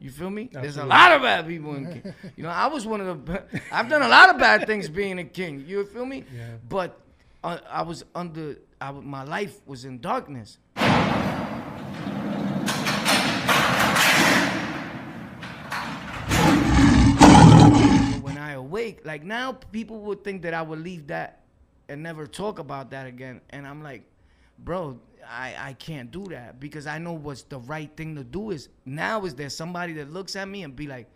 You feel me? Absolutely. There's a lot of bad people in King. You know, I was one of the. I've done a lot of bad things being a king. You feel me? Yeah. But I was under. My life was in darkness. When I awake, like now, people would think that I would leave that and never talk about that again. And I'm like, bro, I can't do that because I know what's the right thing to do is now is there somebody that looks at me and be like,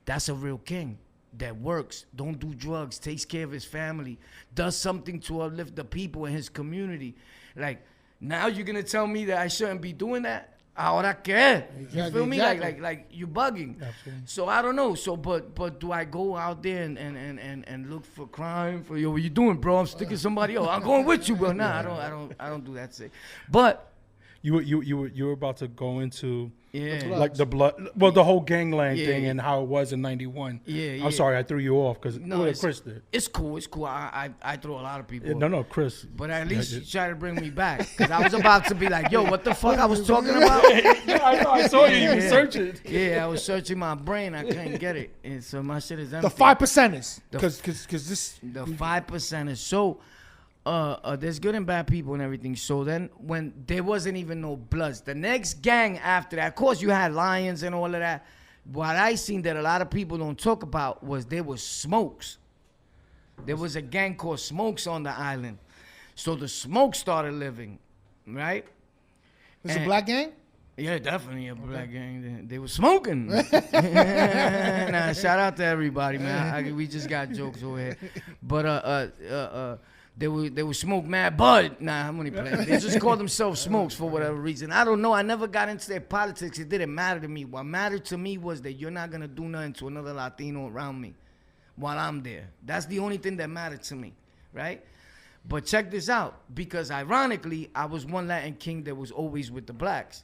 that's a real king that works, don't do drugs, takes care of his family, does something to uplift the people in his community. Like, now you're going to tell me that I shouldn't be doing that? Ahora qué? You feel me? Like you bugging. Absolutely. So I don't know. So but do I go out there and look for crime for yo? What you doing, bro? I'm sticking somebody else. I'm going with you, bro. Nah, I don't do that shit. But You were about to go into yeah, the blood, well, the whole Gangland thing and how it was in '91. Yeah, I'm sorry, I threw you off because Chris did. It's cool. I throw a lot of people. Yeah, no, Chris. But at least you try to bring me back because I was about to be like, yo, what the fuck I was talking about? Yeah, I know. I saw you. You were searching. Yeah, I was searching my brain. I couldn't get it, and so my shit is empty. The 5%ers, because this. The 5%ers. So. There's good and bad people and everything. So then when there wasn't even no Bloods, the next gang after that, of course you had Lions and all of that. What I seen that a lot of people don't talk about was there was Smokes. There was a gang called Smokes on the island. So the Smokes started living, right? It's a black gang? Yeah, definitely a black gang. They were smoking. Nah, shout out to everybody, man. We just got jokes over here. But they would smoke mad bud. Nah, I'm only playing. They just call themselves Smokes for whatever reason. I don't know. I never got into their politics. It didn't matter to me. What mattered to me was that you're not gonna do nothing to another Latino around me while I'm there. That's the only thing that mattered to me, right? But check this out, because ironically, I was one Latin king that was always with the blacks.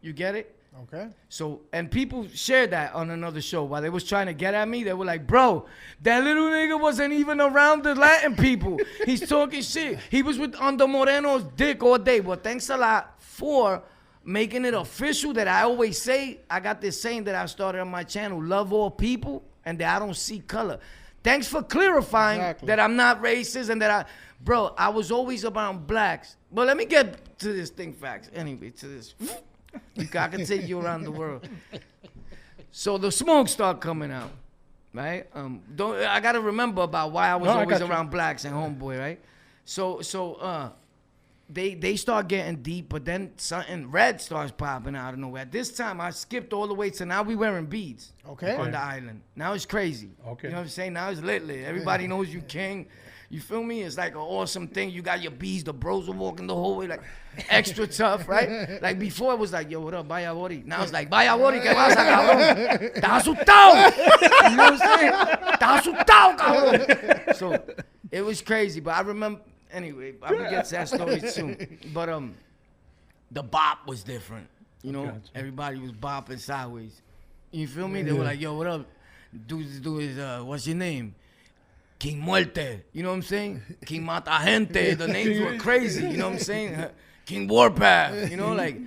You get it? Okay. So, and people shared that on another show while they was trying to get at me. They were like, bro, that little nigga wasn't even around the Latin people. He's talking shit. He was on the Moreno's dick all day. Well, thanks a lot for making it official that I always say. I got this saying that I started on my channel, love all people, and that I don't see color. Thanks for clarifying that I'm not racist and that bro, I was always around blacks. But let me get to this thing facts. Anyway, to this. I can take you around the world. So the smoke start coming out, right? I gotta remember about why I was always around blacks and homeboy, right? So they start getting deep, but then something red starts popping out of nowhere. At this time, I skipped all the way to now we wearing beads on the island. Now it's crazy. Okay. You know what I'm saying? Now it's lit. Everybody knows you king. You feel me? It's like an awesome thing. You got your bees. The bros are walking the whole way like extra tough, right? Like before it was like, yo, what up, vaya bori? Now it's like, vaya bori, ¿qué pasa, cabrón? ¿Estás asustado? You know what I'm saying? ¿Estás asustado, cabrón? So it was crazy, but I remember, anyway, I will get to that story soon. But the bop was different. You know, everybody was bopping sideways. You feel me? They were like, yo, what up? Dude is, what's your name? King Muerte, you know what I'm saying? King Mata Gente, the names were crazy, you know what I'm saying? King Warpath, you know, like,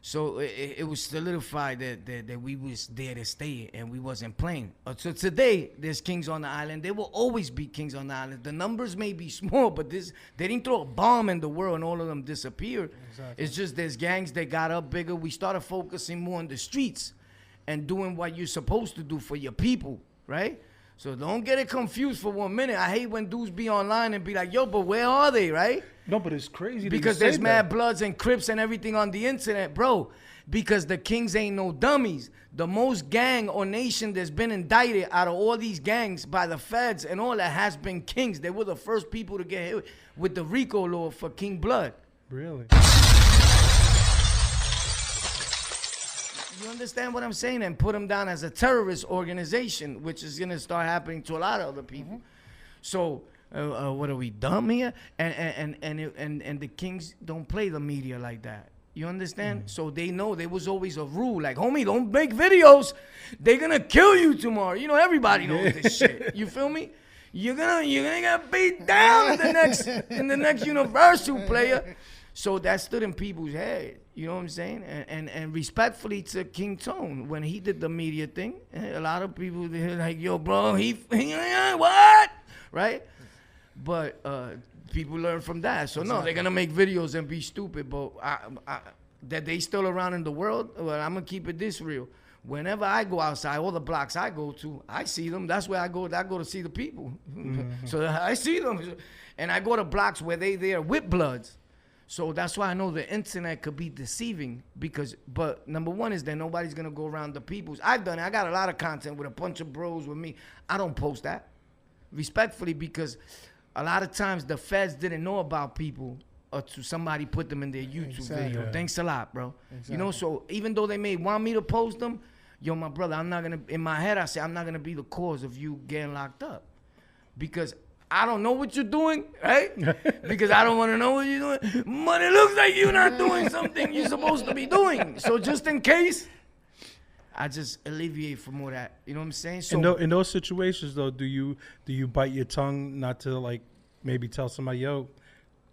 so it was solidified that we was there to stay and we wasn't playing. So today, there's kings on the island. There will always be kings on the island. The numbers may be small, but they didn't throw a bomb in the world and all of them disappeared. Exactly. It's just there's gangs that got up bigger. We started focusing more on the streets and doing what you're supposed to do for your people, right? So don't get it confused for 1 minute. I hate when dudes be online and be like, yo, but where are they, right? No, but it's crazy. Because there's mad Bloods and Crips and everything on the internet, bro. Because the kings ain't no dummies. The most gang or nation that's been indicted out of all these gangs by the feds and all that has been kings. They were the first people to get hit with the RICO law for King Blood. Really? You understand what I'm saying? And put them down as a terrorist organization, which is gonna start happening to a lot of other people. Mm-hmm. So, what are we, dumb here? And the kings don't play the media like that. You understand? Mm-hmm. So they know there was always a rule, like, homie, don't make videos. They're gonna kill you tomorrow. You know, everybody knows this shit. You feel me? You're gonna get beat down in the next Universal player. So that stood in people's head. You know what I'm saying? And respectfully to King Tone, when he did the media thing, a lot of people, they're like, yo, bro, he what? Right? But people learn from that. So, no, they're going to make videos and be stupid. But that they still around in the world, well, I'm going to keep it this real. Whenever I go outside, all the blocks I go to, I see them. That's where I go to see the people. So I see them. And I go to blocks where they there with bloods. So that's why I know the internet could be deceiving but number one is that nobody's going to go around the peoples. I've done it. I got a lot of content with a bunch of bros with me. I don't post that. Respectfully, because a lot of times the feds didn't know about people or to somebody put them in their YouTube video. Yeah. Thanks a lot, bro. Exactly. You know, so even though they may want me to post them, yo, my brother, I'm not going to, in my head, I say, I'm not going to be the cause of you getting locked up. Because I don't know what you're doing, right? Because I don't want to know what you're doing. But it looks like you're not doing something you're supposed to be doing. So just in case, I just alleviate from all that. You know what I'm saying? So in those situations, though, do you bite your tongue not to, like, maybe tell somebody, yo,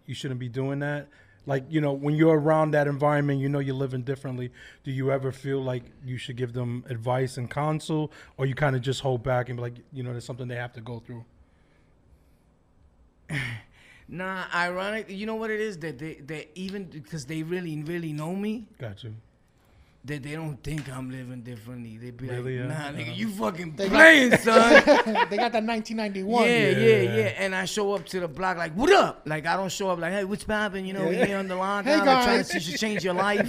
you shouldn't be doing that? Like, you know, when you're around that environment, you know you're living differently. Do you ever feel like you should give them advice and counsel? Or you kind of just hold back and be like, you know, there's something they have to go through? Nah, ironic. You know what it is? That they even because they really know me. Got you. That they don't think I'm living differently. They be really, like, nah, nigga, you fucking playing, son. They got that 1991. Yeah. And I show up to the block like, what up? Like, I don't show up like, hey, what's poppin'? You know, we here on the lockdown. Hey, guys. Trying to see you change your life.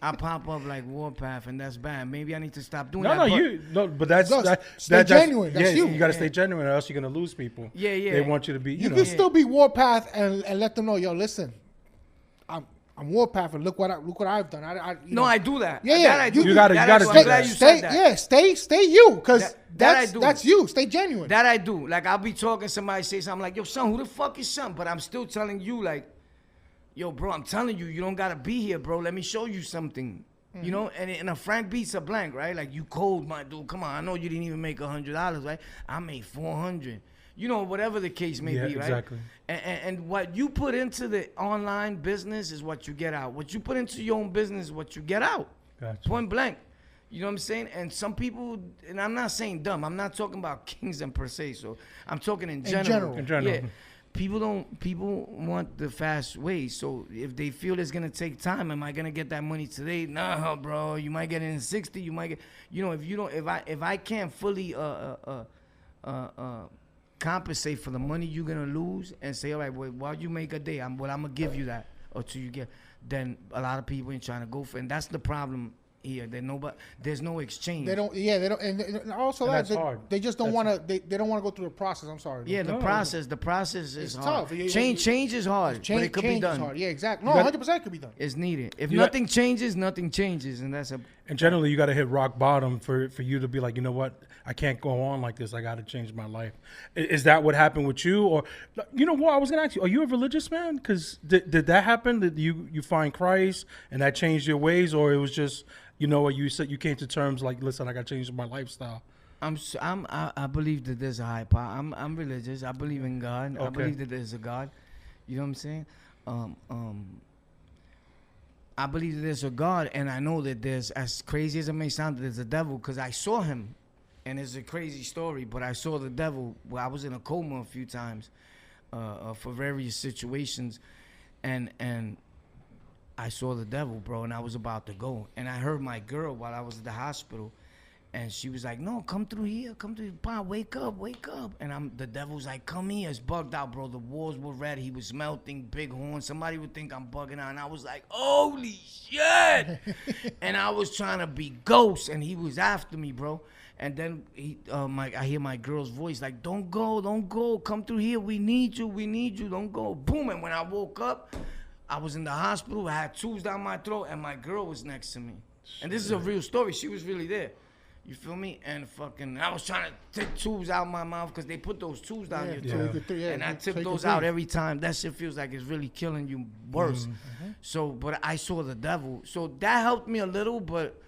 I pop up like Warpath, and that's bad. Maybe I need to stop doing that. But that's genuine. That's you. You got to stay genuine, or else you're gonna lose people. Yeah. They want you to be. You can still be Warpath and let them know, yo, listen, I'm Warpath, and look what I've done. I do that. Yeah. That I do. You gotta do that. Stay you, because I do. That's you. Stay genuine. That I do. Like, I'll be talking, somebody say something like, yo, son, who the fuck is son? But I'm still telling you, like, yo, bro, I'm telling you, you don't gotta be here, bro. Let me show you something. You know, and a frank beats a blank, right? Like, you cold, my dude. Come on, I know you didn't even make $100, right? I made $400. You know, whatever the case may be, right? Exactly. And what you put into the online business is what you get out. What you put into your own business is what you get out. Gotcha. Point blank. You know what I'm saying? And some people, and I'm not saying dumb. I'm not talking about kings and per se. So I'm talking in general. In general. Yeah. People want the fast way. So if they feel it's gonna take time, am I gonna get that money today? Nah, bro. You might get it in 60. You might get, you know, if I can't fully compensate for the money you're gonna lose and say, all right, well, while you make a day, I'm gonna give you that until you get. Then a lot of people ain't trying to go for it, and that's the problem here. There's no exchange. They don't, and also that's hard. They just don't want to. They don't want to go through the process. I'm sorry. Yeah, the process is hard. Tough. Change is hard, but it could be done. Is hard. Yeah, exactly. No, 100% could be done. It's needed. If nothing changes, nothing changes, and that's a. And generally, you got to hit rock bottom for you to be like, you know what, I can't go on like this. I got to change my life. Is that what happened with you, or you know what? I was gonna ask you, are you a religious man? Because did that happen? Did you find Christ and that changed your ways, or it was just, you know, you said you came to terms like, listen, I got to change my lifestyle? I believe that there's a high power. I'm religious. I believe in God. Okay. I believe that there's a God. You know what I'm saying? I believe that there's a God, and I know that there's, as crazy as it may sound, there's a devil, because I saw him, and it's a crazy story, but I saw the devil. Well, I was in a coma a few times for various situations, and I saw the devil, bro, and I was about to go, and I heard my girl while I was at the hospital, and she was like, no, come through here, Pa, wake up, and the devil's like, come here, it's bugged out, bro, the walls were red, he was melting, big horn, somebody would think I'm bugging out, and I was like, holy shit, and I was trying to be ghost, and he was after me, bro, and then I hear my girl's voice, like, don't go, come through here, we need you, don't go, boom, and when I woke up, I was in the hospital, I had tubes down my throat, and my girl was next to me, and this is a real story, she was really there. You feel me? And I was trying to take tubes out my mouth, because they put those tubes down your throat. And I took those out every time. That shit feels like it's really killing you worse. Mm-hmm. So, but I saw the devil. So that helped me a little, but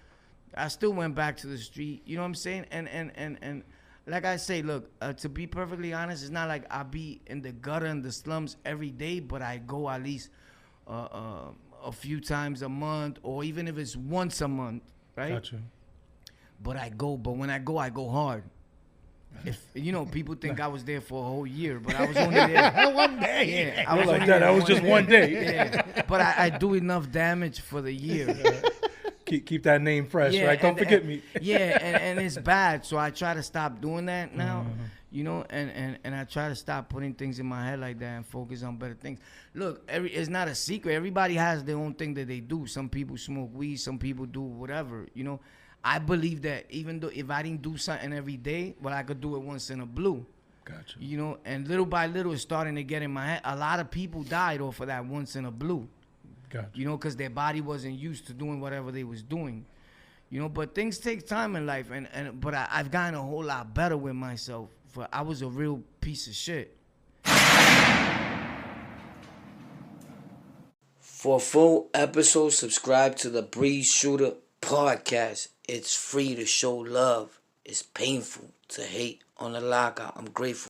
I still went back to the street. You know what I'm saying? And like I say, look, to be perfectly honest, it's not like I be in the gutter and the slums every day, but I go at least a a few times a month, or even if it's once a month, right? Gotcha. But when I go hard. If people think I was there for a whole year, but I was only there 1 day. Yeah, I was like only that. there That was just 1 day. Yeah, but I do enough damage for the year. Keep that name fresh, right? Don't forget me. Yeah, and it's bad, so I try to stop doing that now. And I try to stop putting things in my head like that and focus on better things. Look, it's not a secret. Everybody has their own thing that they do. Some people smoke weed, some people do whatever, I believe that even though if I didn't do something every day, well, I could do it once in a blue. Gotcha. And little by little, it's starting to get in my head. A lot of people died off of that once in a blue. Gotcha. Because their body wasn't used to doing whatever they was doing. But things take time in life, but I've gotten a whole lot better with myself. I was a real piece of shit. For a full episode, subscribe to the Breeze Shooter podcast. It's free to show love. It's painful to hate on the lockout. I'm grateful.